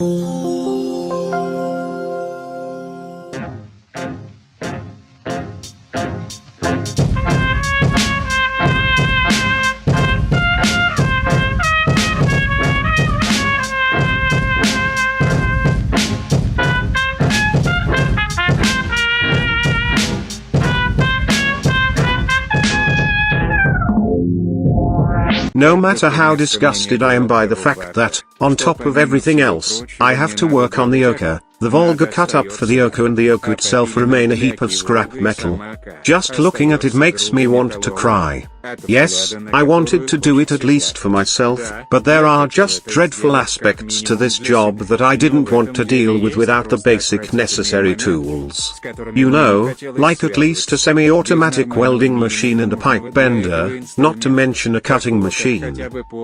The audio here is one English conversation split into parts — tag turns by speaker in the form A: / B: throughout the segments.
A: No matter how disgusted I am by the fact that, on top of everything else, I have to work on the Oka, the Volga cut up for the Oka and the Oka itself remain a heap of scrap metal. Just looking at it makes me want to cry. Yes, I wanted to do it at least for myself, but there are just dreadful aspects to this job that I didn't want to deal with without the basic necessary tools. You know, like at least a semi-automatic welding machine and a pipe bender, not to mention a cutting machine.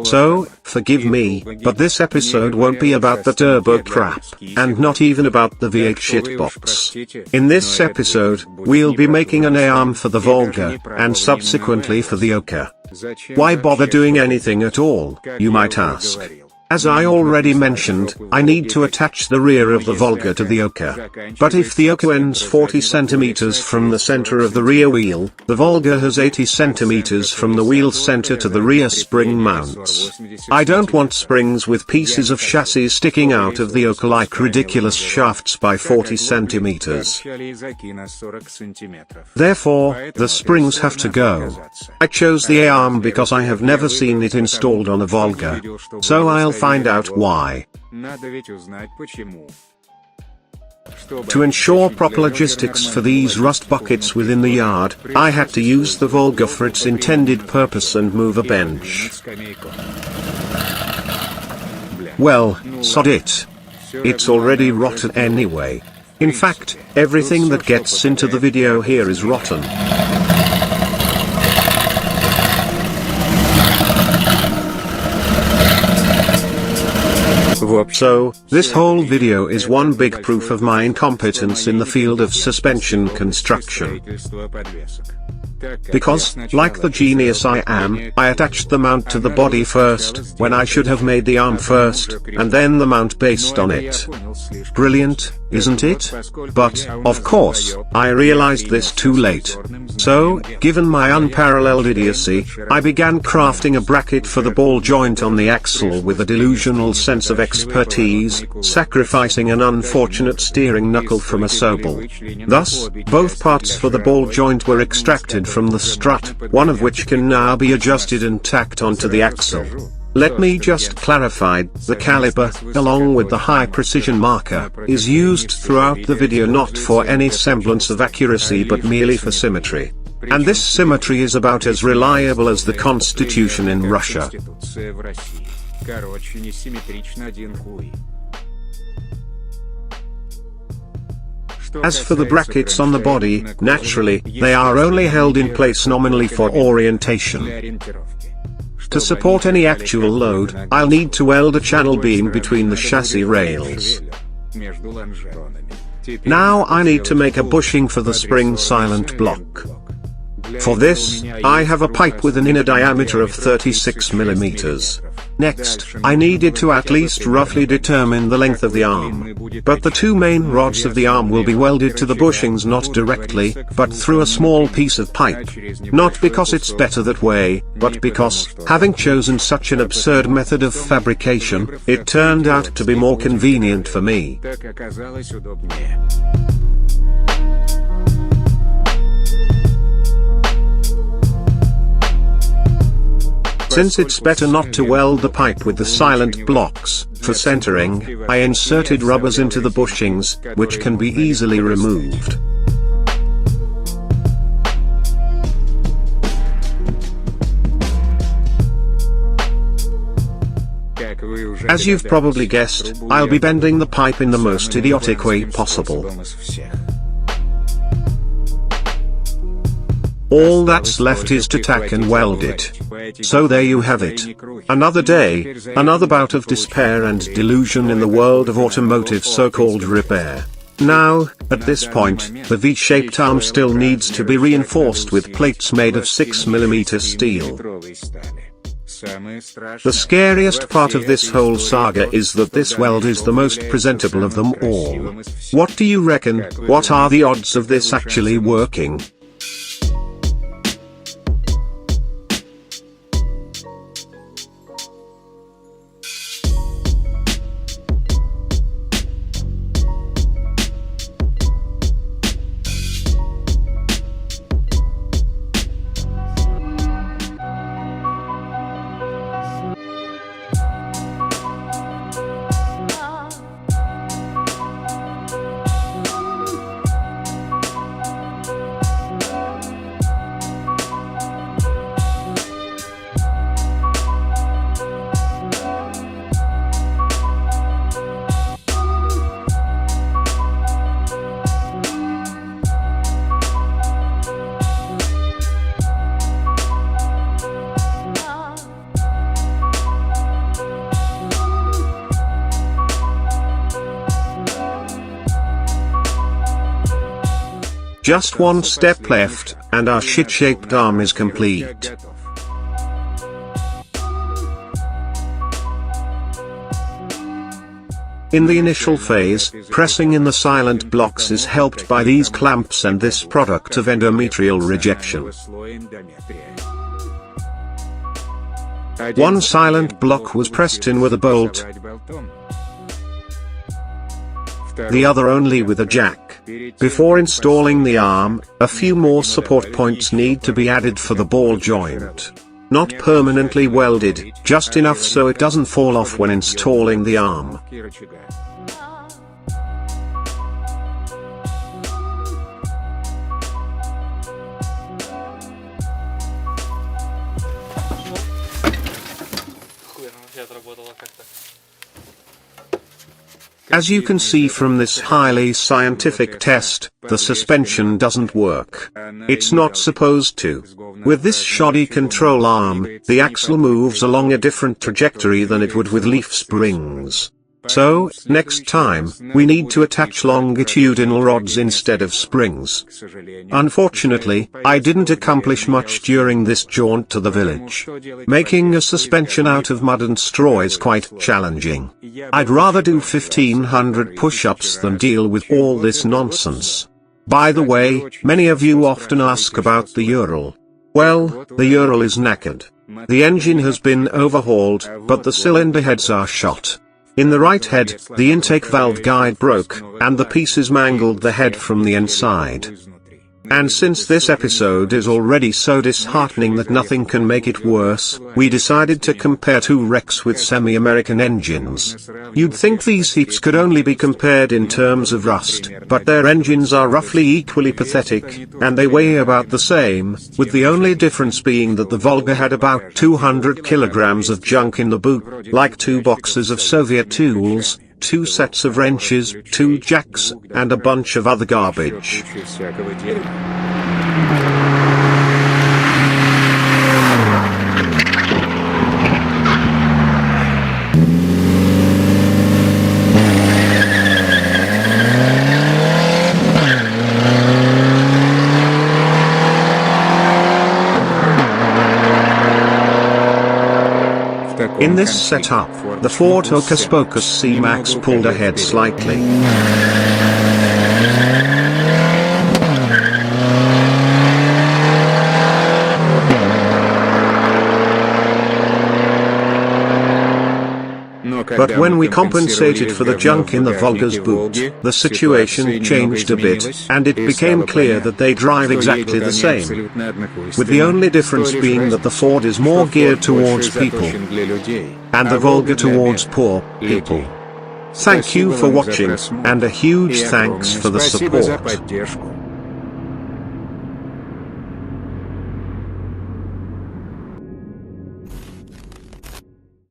A: So, forgive me, but this episode won't be about the turbo crap, and not even about the V8 shitbox. In this episode, we'll be making an A-arm for the Volga, and subsequently for the Oka. Why bother doing anything at all, you might ask? As I already mentioned, I need to attach the rear of the Volga to the Oka. But if the Oka ends 40 cm from the center of the rear wheel, the Volga has 80 cm from the wheel center to the rear spring mounts. I don't want springs with pieces of chassis sticking out of the Oka like ridiculous shafts by 40 cm. Therefore, the springs have to go. I chose the A-arm because I have never seen it installed on a Volga. So I'll find out why. To ensure proper logistics for these rust buckets within the yard, I had to use the Volga for its intended purpose and move a bench. Well, sod it. It's already rotten anyway. In fact, everything that gets into the video here is rotten. So, this whole video is one big proof of my incompetence in the field of suspension construction. Because, like the genius I am, I attached the mount to the body first, when I should have made the arm first, and then the mount based on it. Brilliant, isn't it? But, of course, I realized this too late. So, given my unparalleled idiocy, I began crafting a bracket for the ball joint on the axle with a delusional sense of expertise, sacrificing an unfortunate steering knuckle from a Sobel. Thus, both parts for the ball joint were extracted from the strut, one of which can now be adjusted and tacked onto the axle. Let me just clarify, the caliper, along with the high precision marker, is used throughout the video not for any semblance of accuracy but merely for symmetry. And this symmetry is about as reliable as the Constitution in Russia. As for the brackets on the body, naturally, they are only held in place nominally for orientation. To support any actual load, I'll need to weld a channel beam between the chassis rails. Now I need to make a bushing for the spring silent block. For this, I have a pipe with an inner diameter of 36 mm. Next, I needed to at least roughly determine the length of the arm. But the two main rods of the arm will be welded to the bushings not directly, but through a small piece of pipe. Not because it's better that way, but because, having chosen such an absurd method of fabrication, it turned out to be more convenient for me. Since it's better not to weld the pipe with the silent blocks, for centering, I inserted rubbers into the bushings, which can be easily removed. As you've probably guessed, I'll be bending the pipe in the most idiotic way possible. All that's left is to tack and weld it. So there you have it. Another day, another bout of despair and delusion in the world of automotive so-called repair. Now, at this point, the V-shaped arm still needs to be reinforced with plates made of 6mm steel. The scariest part of this whole saga is that this weld is the most presentable of them all. What do you reckon? What are the odds of this actually working? Just one step left, and our shit-shaped arm is complete. In the initial phase, pressing in the silent blocks is helped by these clamps and this product of endometrial rejection. One silent block was pressed in with a bolt, the other only with a jack. Before installing the arm, a few more support points need to be added for the ball joint. Not permanently welded, just enough so it doesn't fall off when installing the arm. As you can see from this highly scientific test, the suspension doesn't work. It's not supposed to. With this shoddy control arm, the axle moves along a different trajectory than it would with leaf springs. So, next time, we need to attach longitudinal rods instead of springs. Unfortunately, I didn't accomplish much during this jaunt to the village. Making a suspension out of mud and straw is quite challenging. I'd rather do 1500 push-ups than deal with all this nonsense. By the way, many of you often ask about the Ural. Well, the Ural is knackered. The engine has been overhauled, but the cylinder heads are shot. In the right head, the intake valve guide broke, and the pieces mangled the head from the inside. And since this episode is already so disheartening that nothing can make it worse, we decided to compare two wrecks with semi-American engines. You'd think these heaps could only be compared in terms of rust, but their engines are roughly equally pathetic, and they weigh about the same, with the only difference being that the Volga had about 200 kilograms of junk in the boot, like 2 boxes of Soviet tools, 2 sets of wrenches, 2 jacks, and a bunch of other garbage. In this setup, the Ford Hocus-Pocus C-Max pulled ahead slightly. But when we compensated for the junk in the Volga's boot, the situation changed a bit, and it became clear that they drive exactly the same. With the only difference being that the Ford is more geared towards people, and the Volga towards poor people. Thank you for watching, and a huge thanks for the support.